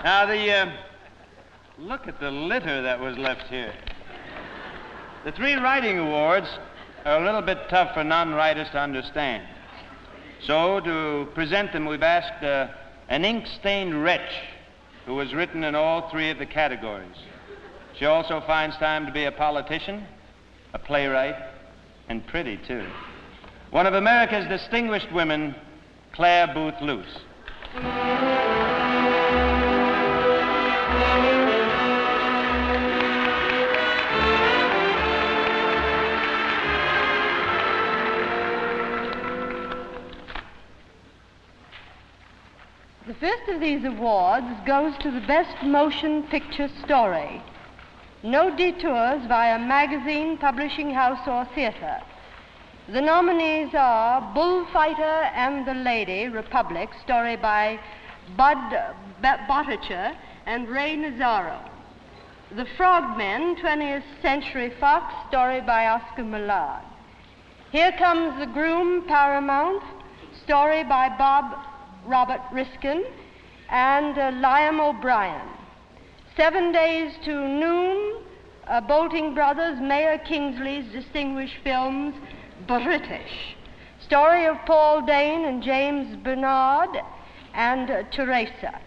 Now, look at the litter that was left here. The 3 writing awards are a little bit tough for non-writers to understand. So, to present them, we've asked an ink-stained wretch who has written in all 3 of the categories. She also finds time to be a politician, a playwright, and pretty, too. One of America's distinguished women, Clare Boothe Luce. The first of these awards goes to the Best Motion Picture Story. No detours via magazine, publishing house, or theater. The nominees are Bullfighter and the Lady, Republic, story by Boothe and Ray Nazaro. The Frogmen, 20th Century Fox, story by Oscar Millard. Here Comes the Groom, Paramount, story by Robert Riskin and Liam O'Brien. 7 Days to Noon, Bolting Brothers, Mayor Kingsley's distinguished films, British. Story of Paul Dehn and James Bernard and Teresa.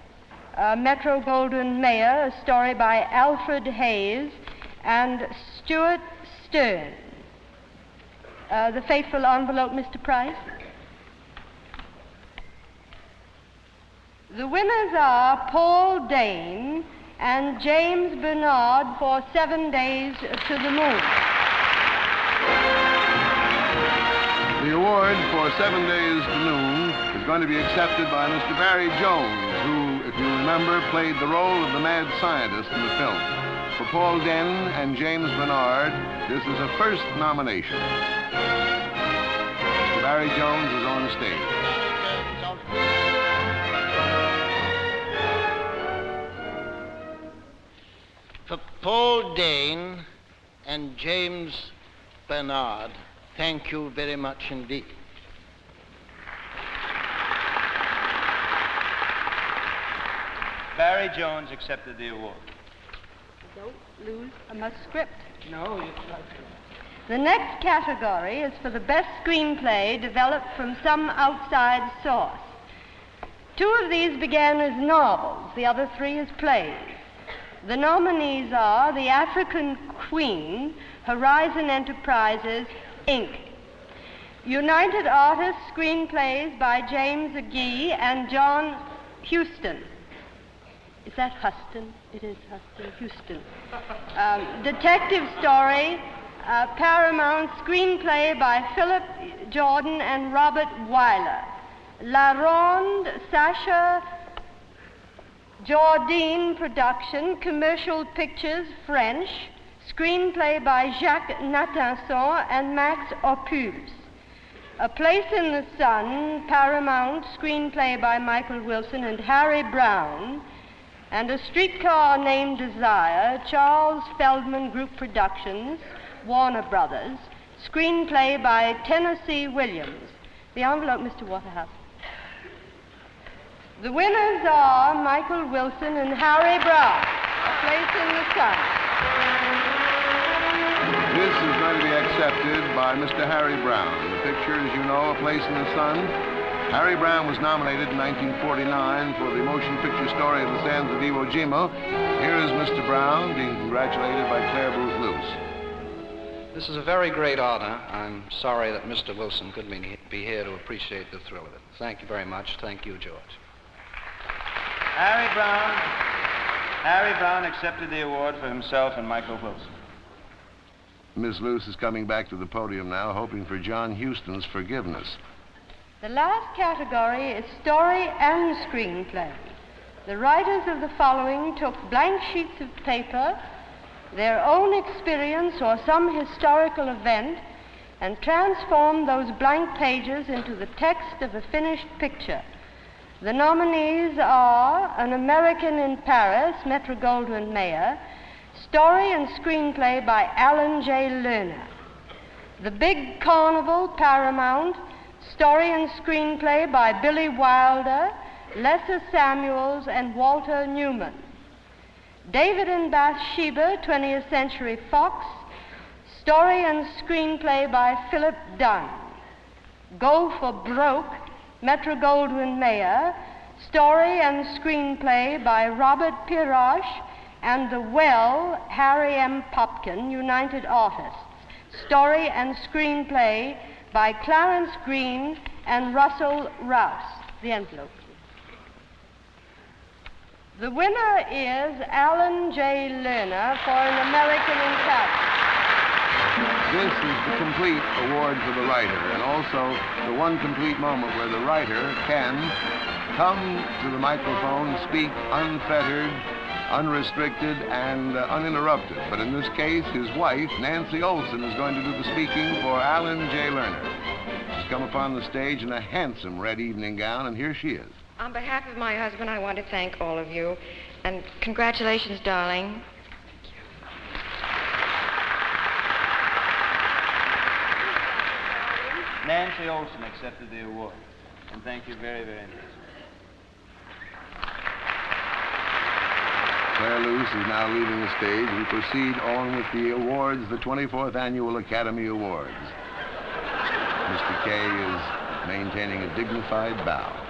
Metro-Goldwyn-Mayer, a story by Alfred Hayes and Stuart Stern. The fateful envelope, Mr. Price. The winners are Paul Dehn and James Bernard for 7 Days to the Moon. The award for 7 Days to Noon is going to be accepted by Mr. Barry Jones, who, if you remember, played the role of the mad scientist in the film. For Paul Dehn and James Bernard, this is a first nomination. Mr. Barry Jones is on stage. For Paul Dehn and James Bernard, thank you very much indeed. Barry Jones accepted the award. Don't lose a script. No, you try to. The next category is for the best screenplay developed from some outside source. 2 of these began as novels, the other 3 as plays. The nominees are The African Queen, Horizon Enterprises, Inc. United Artists screenplays by James Agee and John Huston. Is that Huston? It is Huston, Houston. Detective story, Paramount screenplay by Philip Jordan and Robert Weiler. La Ronde, Sacha Jourdain production, Commercial Pictures, French, screenplay by Jacques Natanson and Max Ophuls. A Place in the Sun, Paramount, screenplay by Michael Wilson and Harry Brown, and A Streetcar Named Desire, Charles Feldman Group Productions, Warner Brothers, screenplay by Tennessee Williams. The envelope, Mr. Waterhouse. The winners are Michael Wilson and Harry Brown, A Place in the Sun. This is going to be accepted by Mr. Harry Brown. The picture, as you know, A Place in the Sun. Harry Brown was nominated in 1949 for the motion picture story of the Sands of Iwo Jima. Here is Mr. Brown being congratulated by Clare Boothe Luce. This is a very great honor. I'm sorry that Mr. Wilson couldn't be here to appreciate the thrill of it. Thank you very much. Thank you, George. Harry Brown accepted the award for himself and Michael Wilson. Miss Luce is coming back to the podium now, hoping for John Huston's forgiveness. The last category is story and screenplay. The writers of the following took blank sheets of paper, their own experience or some historical event, and transformed those blank pages into the text of a finished picture. The nominees are An American in Paris, Metro-Goldwyn-Mayer, story and screenplay by Alan J. Lerner. The Big Carnival, Paramount, story and screenplay by Billy Wilder Lesser Samuels, and Walter Newman. David and Bathsheba, 20th Century Fox. Story and screenplay by Philip Dunn. Go for Broke, Metro-Goldwyn-Mayer. Story and screenplay by Robert Pirosh and The Well, Harry M. Popkin, United Artists. Story and screenplay by Clarence Green and Russell Rouse. The envelope. The winner is Alan J. Lerner for An American in Paris. This is the complete award for the writer, and also the one complete moment where the writer can come to the microphone, speak unfettered, unrestricted, and uninterrupted. But in this case, his wife, Nancy Olson, is going to do the speaking for Alan J. Lerner. She's come upon the stage in a handsome red evening gown, and here she is. On behalf of my husband, I want to thank all of you, and congratulations, darling. Nancy Olson accepted the award, and thank you very, very much. Clare Luce is now leaving the stage. We proceed on with the awards, the 24th Annual Academy Awards. Mr. Kaye is maintaining a dignified bow.